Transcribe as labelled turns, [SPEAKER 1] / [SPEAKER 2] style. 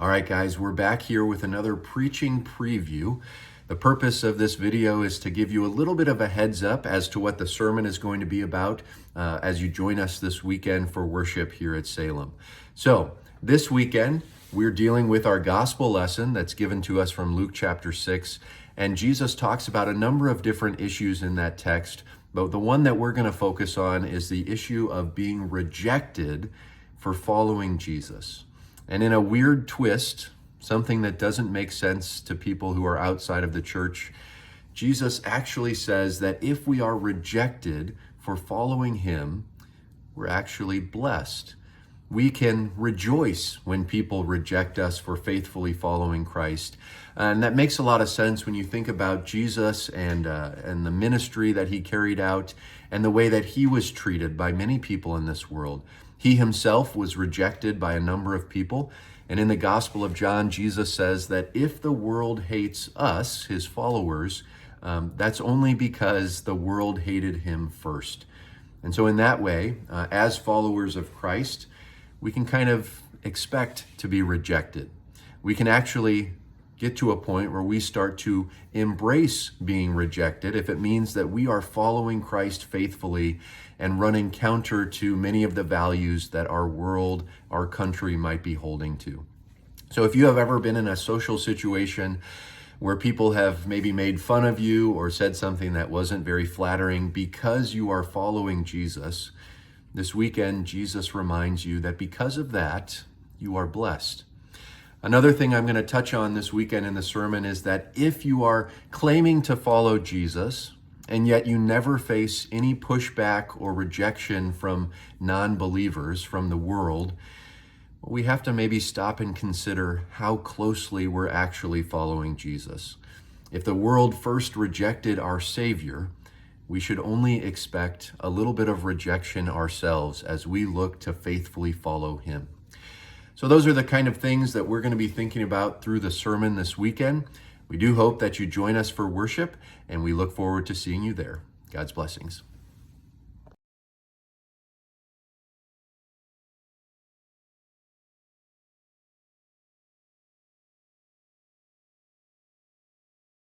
[SPEAKER 1] All right, guys, we're back here with another preaching preview. The purpose of this video is to give you a little bit of a heads up as to what the sermon is going to be about as you join us this weekend for worship here at Salem. So this weekend, we're dealing with our gospel lesson that's given to us from Luke chapter 6. And Jesus talks about a number of different issues in that text. But the one that we're going to focus on is the issue of being rejected for following Jesus. And in a weird twist, something that doesn't make sense to people who are outside of the church, Jesus actually says that if we are rejected for following him, we're actually blessed. We can rejoice when people reject us for faithfully following Christ. And that makes a lot of sense when you think about Jesus and the ministry that he carried out and the way that he was treated by many people in this world. He himself was rejected by a number of people. And in the Gospel of John, Jesus says that if the world hates us, his followers, that's only because the world hated him first. And so in that way, as followers of Christ, we can kind of expect to be rejected. We can actually get to a point where we start to embrace being rejected if it means that we are following Christ faithfully and running counter to many of the values that our world, our country might be holding to. So if you have ever been in a social situation where people have maybe made fun of you or said something that wasn't very flattering because you are following Jesus, this weekend, Jesus reminds you that because of that, you are blessed. Another thing I'm going to touch on this weekend in the sermon is that if you are claiming to follow Jesus, and yet you never face any pushback or rejection from non-believers, from the world, we have to maybe stop and consider how closely we're actually following Jesus. If the world first rejected our Savior, we should only expect a little bit of rejection ourselves as we look to faithfully follow him. So those are the kind of things that we're going to be thinking about through the sermon this weekend. We do hope that you join us for worship, and we look forward to seeing you there. God's blessings.